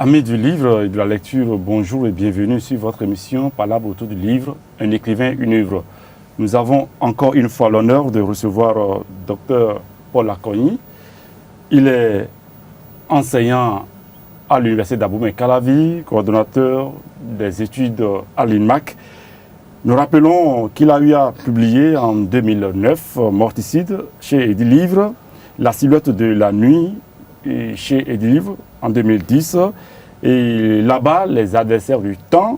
Amis du livre et de la lecture, bonjour et bienvenue sur votre émission Palabre autour du livre, un écrivain, une œuvre. Nous avons encore une fois l'honneur de recevoir Dr Paul Akogny. Il est enseignant à l'Université d'Abomey-Calavi, coordonnateur des études à l'INMAC. Nous rappelons qu'il a eu à publier en 2009 Morticide chez Edilivre, La silhouette de la nuit chez Edilivre en 2010 et là-bas Les adversaires du temps,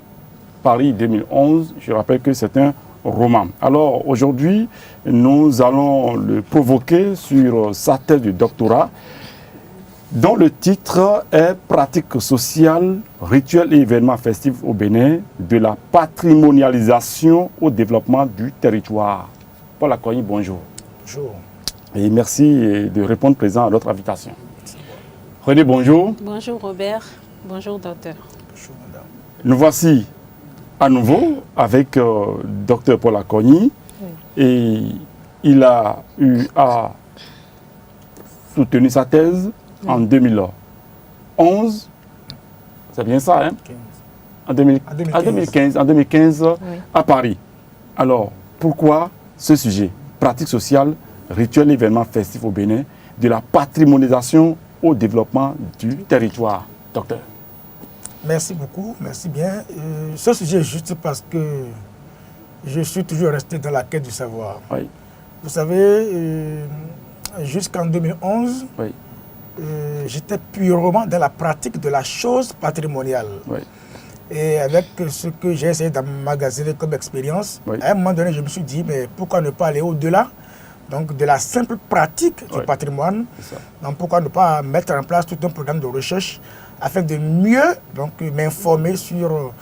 Paris 2011. Je rappelle que c'est un roman. Alors aujourd'hui, nous allons le provoquer sur sa thèse de doctorat dont le titre est Pratique sociale, rituels et événements festifs au Bénin, de la patrimonialisation au développement du territoire. Paul Akogny, bonjour. Bonjour. Et merci de répondre présent à notre invitation. René, bonjour. Bonjour Robert. Bonjour docteur. Bonjour madame. Nous voici à nouveau avec docteur Paul Akogny. Oui. Et il a eu à soutenir sa thèse en 2011. C'est bien ça, hein? 15. En 2015 Oui. à Paris. Alors, pourquoi ce sujet? Pratique sociale, rituels et événements festifs au Bénin, de la patrimonialisation au développement du territoire. Docteur. Merci beaucoup, merci bien. Ce sujet est juste parce que je suis toujours resté dans la quête du savoir. Oui. Vous savez, jusqu'en 2011, Oui. j'étais purement dans la pratique de la chose patrimoniale. Oui. Et avec ce que j'ai essayé d'emmagasiner comme expérience, Oui. à un moment donné, je me suis dit, mais pourquoi ne pas aller au-delà donc de la simple pratique du Oui. patrimoine? C'est ça. Donc pourquoi ne pas mettre en place tout un programme de recherche afin de mieux m'informer sur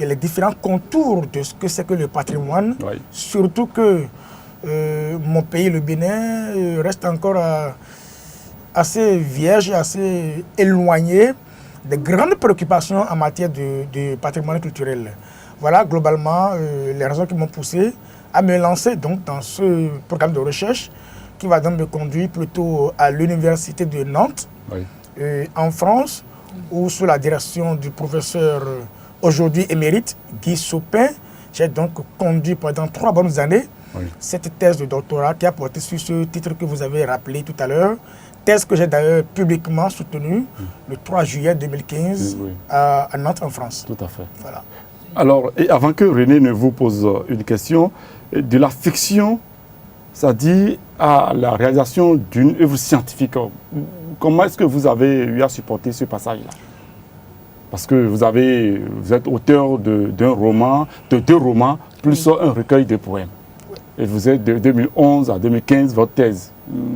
les différents contours de ce que c'est que le patrimoine, Oui. surtout que mon pays, le Bénin, reste encore assez vierge, assez éloigné des grandes préoccupations en matière de patrimoine culturel. Voilà globalement les raisons qui m'ont poussé à me lancer donc dans ce programme de recherche qui va donc me conduire plutôt à l'université de Nantes, Oui. en France, où sous la direction du professeur aujourd'hui émérite Guy Sopin, j'ai donc conduit pendant 3 bonnes années Oui. cette thèse de doctorat qui a porté sur ce titre que vous avez rappelé tout à l'heure, thèse que j'ai d'ailleurs publiquement soutenue le 3 juillet 2015 Oui. à Nantes en France. Tout à fait. Voilà. Alors, et avant que René ne vous pose une question, de la fiction, c'est-à-dire à la réalisation d'une œuvre scientifique, comment est-ce que vous avez eu à supporter ce passage-là? Parce que vous êtes auteur d'un roman, de 2 romans, plus un recueil de poèmes. Et vous êtes de 2011 à 2015, votre thèse.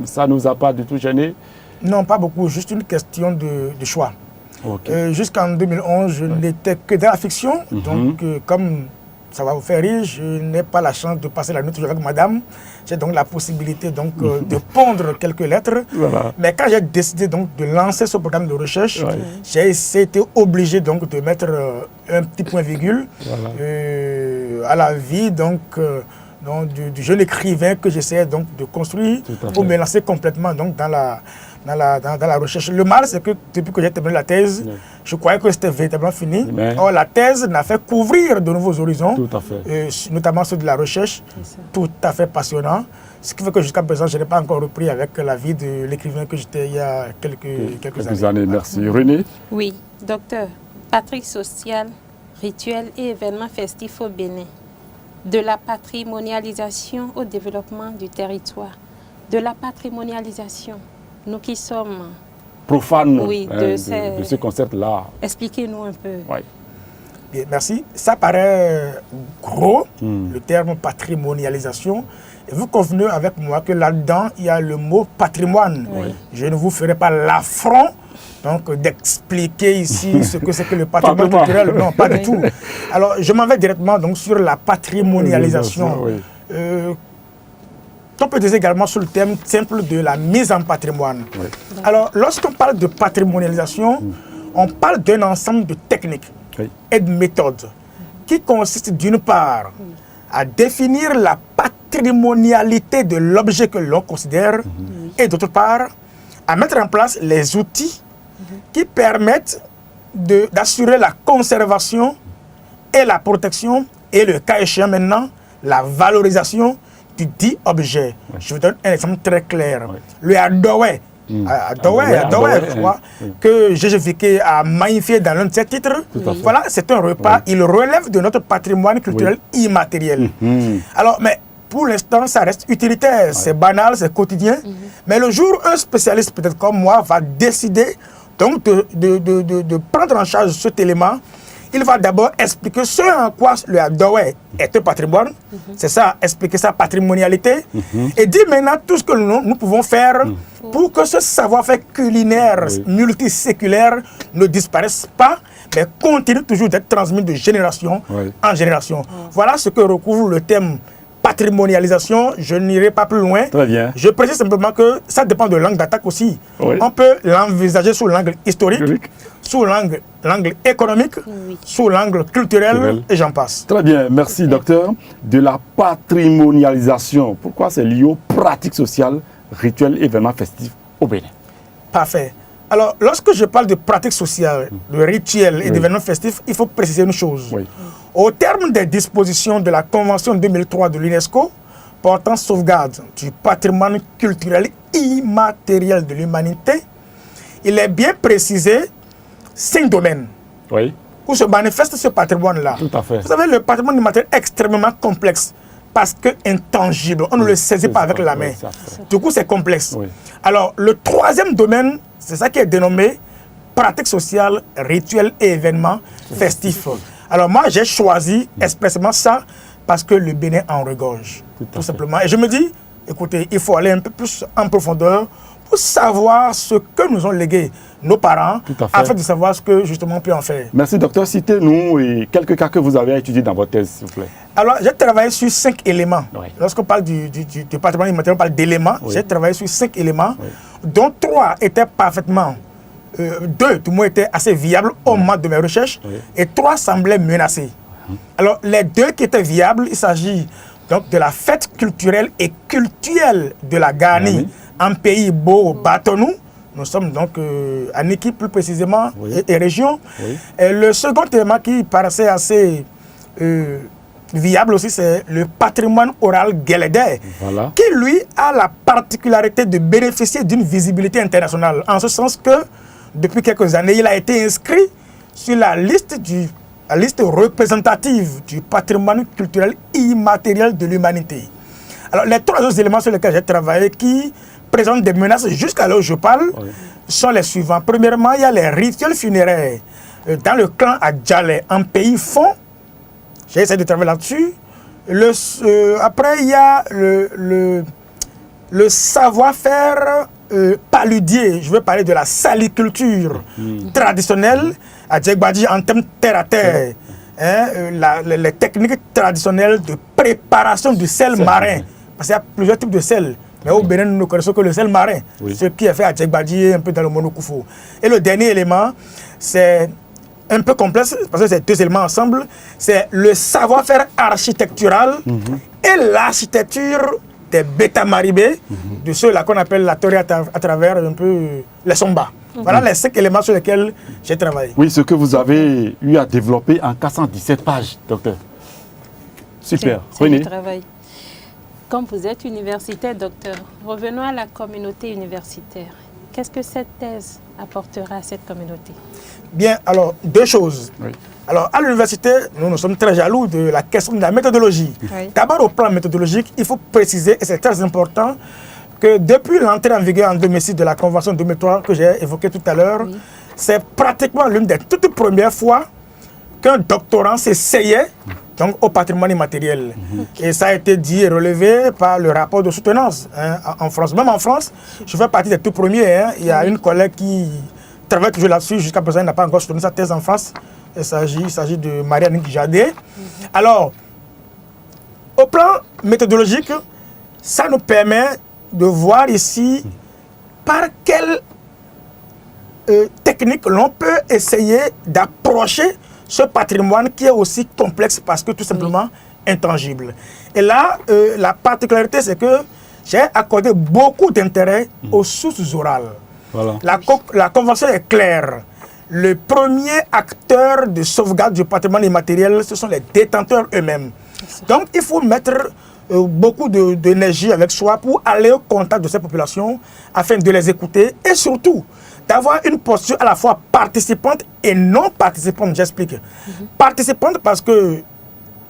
Ça ne nous a pas du tout gêné? Non, pas beaucoup, juste une question de choix. Ok. Jusqu'en 2011, je n'étais que dans la fiction. Donc, comme ça va vous faire rire, je n'ai pas la chance de passer la nuit toujours avec madame. J'ai donc la possibilité donc, de pondre quelques lettres. Voilà. Mais quand j'ai décidé donc, de lancer ce programme de recherche, Ouais. j'ai été obligé donc, de mettre un petit point-virgule Voilà. à la vie donc, du jeune écrivain que j'essayais donc, de construire Tout à pour fait. me lancer complètement donc, dans la recherche. Le mal, c'est que depuis que j'ai terminé la thèse, Oui. je croyais que c'était véritablement fini. Mais- Or, la thèse n'a fait qu'ouvrir de nouveaux horizons, Tout à fait. notamment ceux de la recherche, C'est ça. tout à fait passionnant. Ce qui fait que jusqu'à présent, je n'ai pas encore repris avec la vie de l'écrivain que j'étais il y a quelques Quelques années. années, merci. René? Oui, docteur. Pratique sociale, rituels et événements festifs au Bénin. De la patrimonialisation au développement du territoire. De la patrimonialisation. Nous qui sommes... Profane Oui, hein, de de ce concept-là. Expliquez-nous un peu. Oui. Bien, merci. Ça paraît gros, le terme patrimonialisation. Et vous convenez avec moi que là-dedans, il y a le mot patrimoine. Oui. Je ne vous ferai pas l'affront donc d'expliquer ici ce que c'est que le patrimoine Pas culturel. Non, pas du tout. Alors, je m'en vais directement donc, sur la patrimonialisation. Oui. On peut dire également sur le thème simple de la mise en patrimoine. Oui. Alors, lorsqu'on parle de patrimonialisation, on parle d'un ensemble de techniques Oui. et de méthodes qui consistent d'une part à définir la patrimonialité de l'objet que l'on considère et d'autre part à mettre en place les outils qui permettent d'assurer la conservation et la protection et le cas échéant maintenant, la valorisation du dit objet. Je vous donne un exemple très clair. Le Adowe, je crois, que Gégé Viqué a magnifié dans l'un de ses titres. Voilà, c'est un repas, il relève de notre patrimoine culturel immatériel. Alors, mais pour l'instant, ça reste utilitaire, c'est banal, c'est quotidien. Mais le jour où un spécialiste, peut-être comme moi, va décider donc de prendre en charge cet élément, il va d'abord expliquer ce en quoi le Adowe est un patrimoine. C'est ça, expliquer sa patrimonialité. Et dire maintenant tout ce que nous pouvons faire pour que ce savoir-faire culinaire multiséculaire ne disparaisse pas, mais continue toujours d'être transmis de génération en génération. Voilà ce que recouvre le thème patrimonialisation. Je n'irai pas plus loin. Très bien. Je précise simplement que ça dépend de l'angle d'attaque aussi. On peut l'envisager sous l'angle historique, sous l'angle économique, sous l'angle culturel, et j'en passe. Très bien, merci docteur. De la patrimonialisation, pourquoi c'est lié aux pratiques sociales, rituels, événements festifs au Bénin? Parfait. Alors, lorsque je parle de pratiques sociales, de rituels et d'événements festifs, il faut préciser une chose. Au terme des dispositions de la Convention 2003 de l'UNESCO portant sauvegarde du patrimoine culturel immatériel de l'humanité, il est bien précisé 5 domaines où se manifeste ce patrimoine-là. Tout à fait. Vous savez, le patrimoine immatériel est extrêmement complexe parce que intangible. On ne le saisit pas avec la main. Du coup, c'est complexe. Alors, le troisième domaine, c'est ça qui est dénommé pratiques sociales, rituels et événements festifs. Alors moi, j'ai choisi expressément ça parce que le Bénin en regorge, tout simplement. Et je me dis, écoutez, il faut aller un peu plus en profondeur pour savoir ce que nous ont légué nos parents, afin de savoir ce que justement on peut en faire. Merci docteur. Citez-nous quelques cas que vous avez étudiés dans votre thèse, s'il vous plaît. Alors, j'ai travaillé sur 5 éléments. Lorsqu'on parle du patrimoine immatériel, on parle d'éléments. J'ai travaillé sur 5 éléments, dont 3 étaient parfaitement... 2, tout le monde était assez viables au moment de mes recherches, et 3 semblaient menacés. Alors, les 2 qui étaient viables, il s'agit donc de la fête culturelle et cultuelle de la Gani en pays beau Batonou. Nous sommes donc à Niki plus précisément et région. Et le second élément qui paraissait assez viable aussi, c'est le patrimoine oral guélédé, qui lui a la particularité de bénéficier d'une visibilité internationale, en ce sens que depuis quelques années, il a été inscrit sur la liste représentative du patrimoine culturel immatériel de l'humanité. Alors, les 3 autres éléments sur lesquels j'ai travaillé qui présentent des menaces jusqu'à là où je parle sont les suivants. Premièrement, il y a les rituels funéraires dans le clan Adjalé, en pays fond. J'ai essayé de travailler là-dessus. Après, il y a le savoir-faire paludier. Je veux parler de la saliculture traditionnelle à Djegbadji en termes terre à terre. Les techniques traditionnelles de préparation du sel marin. Parce qu'il y a plusieurs types de sel. Mais au Bénin, nous ne connaissons que le sel marin. Ce qui est fait à Djegbadji et un peu dans le Monokoufou. Et le dernier élément, c'est un peu complexe, parce que c'est 2 éléments ensemble. C'est le savoir-faire architectural et l'architecture des bêta-maribés, de ceux-là qu'on appelle la théorie à travers un peu les sombas. Voilà les 5 éléments sur lesquels j'ai travaillé. Oui, ce que vous avez eu à développer en 417 pages, docteur. Super. C'est du travail. Comme vous êtes universitaire, docteur, revenons à la communauté universitaire. Qu'est-ce que cette thèse apportera à cette communauté? Bien, alors, 2 choses. Alors, à l'université, nous sommes très jaloux de la question de la méthodologie. D'abord, au plan méthodologique, il faut préciser, et c'est très important, que depuis l'entrée en vigueur en 2006 de la Convention 2003 que j'ai évoquée tout à l'heure, c'est pratiquement l'une des toutes premières fois qu'un doctorant s'essayait donc au patrimoine immatériel. Et ça a été dit et relevé par le rapport de soutenance en France. Même en France, je fais partie des tout premiers. Il y a une collègue qui travaille toujours là-dessus, jusqu'à présent, elle n'a pas encore soutenu sa thèse en France. Il s'agit de Marianne Jadet. Alors, au plan méthodologique, ça nous permet de voir ici par quelle technique l'on peut essayer d'approcher ce patrimoine qui est aussi complexe parce que tout simplement intangible. Et là, la particularité, c'est que j'ai accordé beaucoup d'intérêt aux sources orales. Voilà. La convention est claire. Le premier acteur de sauvegarde du patrimoine immatériel, ce sont les détenteurs eux-mêmes. Donc, il faut mettre beaucoup d'énergie avec soi pour aller au contact de ces populations afin de les écouter et surtout d'avoir une posture à la fois participante et non participante. J'explique. Participante parce que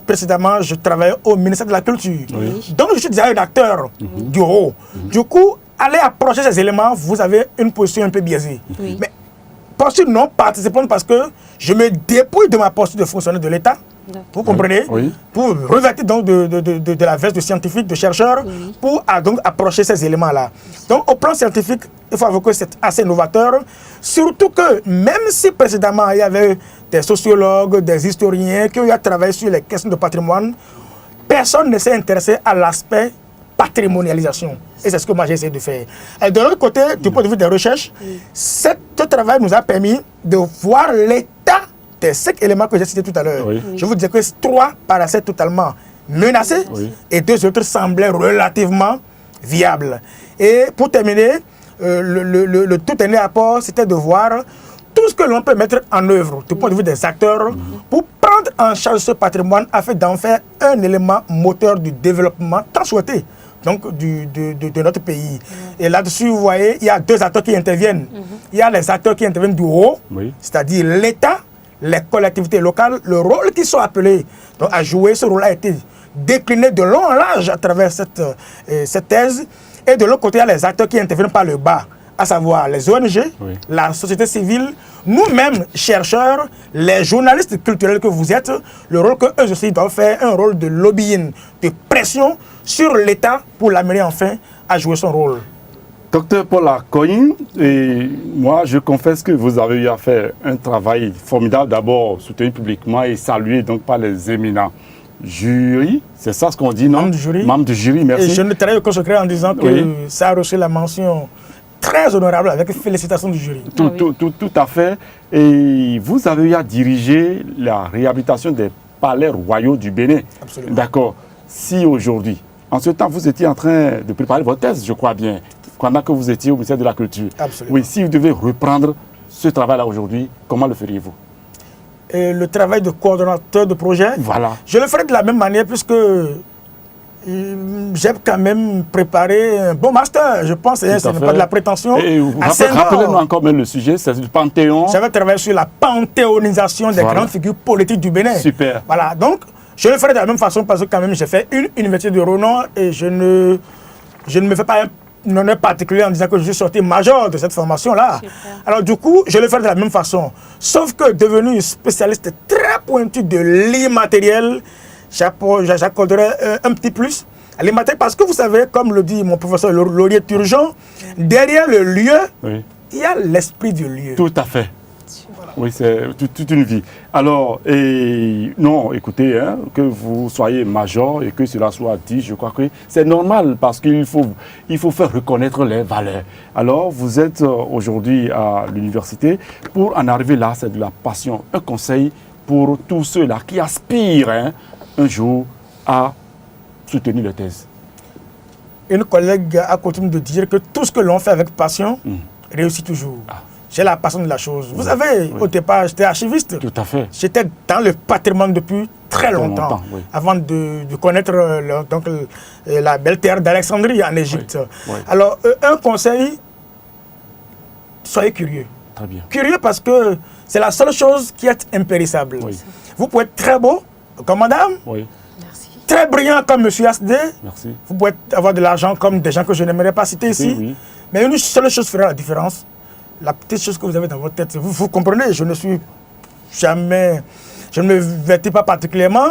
précédemment, je travaillais au ministère de la Culture. Oui. Donc, je suis déjà un acteur du haut. Du coup, aller approcher ces éléments, vous avez une position un peu biaisée. Oui. Mais posture non participante parce que je me dépouille de ma posture de fonctionnaire de l'État. Vous comprenez? Oui. Pour revêtir donc de la veste de scientifique, de chercheur, pour donc approcher ces éléments-là. Donc, au plan scientifique, il faut avouer que c'est assez novateur. Surtout que, même si précédemment, il y avait des sociologues, des historiens qui ont travaillé sur les questions de patrimoine, personne ne s'est intéressé à l'aspect patrimonialisation. Et c'est ce que moi j'ai essayé de faire. Et de l'autre côté, du point de vue des recherches, ce travail nous a permis de voir l'état des 5 éléments que j'ai cités tout à l'heure. Oui. Je vous disais que 3 paraissaient totalement menacés et 2 autres semblaient relativement viables. Et pour terminer, le tout dernier apport, c'était de voir tout ce que l'on peut mettre en œuvre du point de vue des acteurs pour prendre en charge ce patrimoine afin d'en faire un élément moteur du développement tant souhaité donc de notre pays. Et là-dessus, vous voyez, il y a 2 acteurs qui interviennent. Il y a les acteurs qui interviennent du haut, c'est-à-dire l'État, les collectivités locales, le rôle qu'ils sont appelés donc, à jouer. Ce rôle a été décliné de long en large à travers cette thèse. Et de l'autre côté, il y a les acteurs qui interviennent par le bas, à savoir les ONG, la société civile, nous-mêmes, chercheurs, les journalistes culturels que vous êtes, le rôle qu'eux aussi doivent faire, un rôle de lobbying, de pression sur l'État pour l'amener enfin à jouer son rôle. Docteur Paul Akoyi, et moi je confesse que vous avez eu à faire un travail formidable, d'abord soutenu publiquement et salué donc par les éminents jurys, c'est ça ce qu'on dit, non? Membre du jury, merci. Et je ne travaille qu'au secret en disant que ça a reçu la mention très honorable avec félicitations du jury. Tout à fait. Et vous avez eu à diriger la réhabilitation des palais royaux du Bénin. Absolument. D'accord. Si aujourd'hui, en ce temps, vous étiez en train de préparer votre thèse, je crois bien, pendant que vous étiez au ministère de la Culture. Absolument. Oui, si vous devez reprendre ce travail-là aujourd'hui, comment le feriez-vous? Le travail de coordonnateur de projet, voilà. Je le ferai de la même manière puisque j'ai quand même préparé un bon master, je pense, ce n'est pas de la prétention. Rappelez-nous encore même le sujet, c'est du Panthéon. J'avais travaillé sur la panthéonisation des grandes figures politiques du Bénin. Super. Voilà, donc je le ferai de la même façon parce que quand même j'ai fait une université de renom et je ne me fais pas un honneur particulier en disant que je suis sorti major de cette formation-là. Alors du coup, je le ferai de la même façon. Sauf que devenu spécialiste très pointu de l'immatériel, j'accorderai un petit plus à l'immatériel parce que vous savez, comme le dit mon professeur Laurier Turgeon, derrière le lieu, il y a l'esprit du lieu. Tout à fait. Voilà. Oui, c'est toute une vie. Alors, non, écoutez, hein, que vous soyez major et que cela soit dit, je crois que c'est normal parce qu'il faut faire reconnaître les valeurs. Alors, vous êtes aujourd'hui à l'université. Pour en arriver là, c'est de la passion. Un conseil pour tous ceux-là qui aspirent un jour à soutenir leur thèse. Une collègue a coutume de dire que tout ce que l'on fait avec passion réussit toujours. J'ai la passion de la chose. Vous savez, au départ, j'étais archiviste. Tout à fait. J'étais dans le patrimoine depuis très longtemps avant de connaître la belle terre d'Alexandrie en Égypte. Alors, un conseil, soyez curieux. Très bien. Curieux parce que c'est la seule chose qui est impérissable. Vous pouvez être très beau, comme madame. Merci. Très brillant comme monsieur Asdé. Merci. Vous pouvez avoir de l'argent comme des gens que je n'aimerais pas citer ici. Mais une seule chose fera la différence. La petite chose que vous avez dans votre tête, vous comprenez, je ne me vêtis pas particulièrement,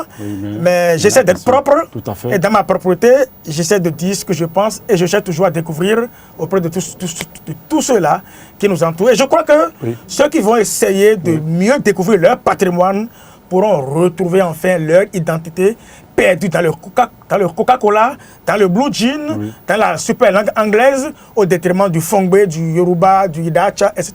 mais j'essaie d'être propre. Tout à fait. Et dans ma propreté, j'essaie de dire ce que je pense et je cherche toujours à découvrir auprès de tous ceux-là qui nous entourent. Et je crois que ceux qui vont essayer de mieux découvrir leur patrimoine pourront retrouver enfin leur identité perdue dans le Coca-Cola, dans le blue jean, dans la super langue anglaise, au détriment du Fongbe, du Yoruba, du Idacha, etc.,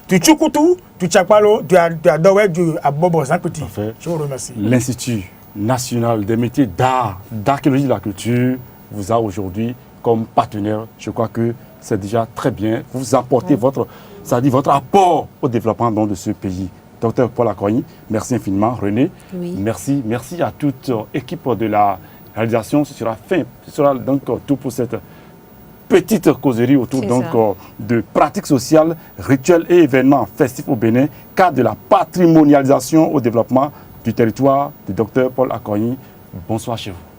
du Tchukutu, du Tchakpalo, du Adowe, du Abobo Zankuti. Je vous remercie. L'Institut national des métiers d'art, d'archéologie de la culture vous a aujourd'hui comme partenaire. Je crois que c'est déjà très bien. Vous apportez votre apport au développement donc, de ce pays. Docteur Paul Akoyi, merci infiniment. René, merci. Merci à toute équipe de la réalisation. Ce sera donc tout pour cette petite causerie autour donc, de pratiques sociales, rituels et événements festifs au Bénin, cadre de la patrimonialisation au développement du territoire du docteur Paul Akoyi. Bonsoir chez vous.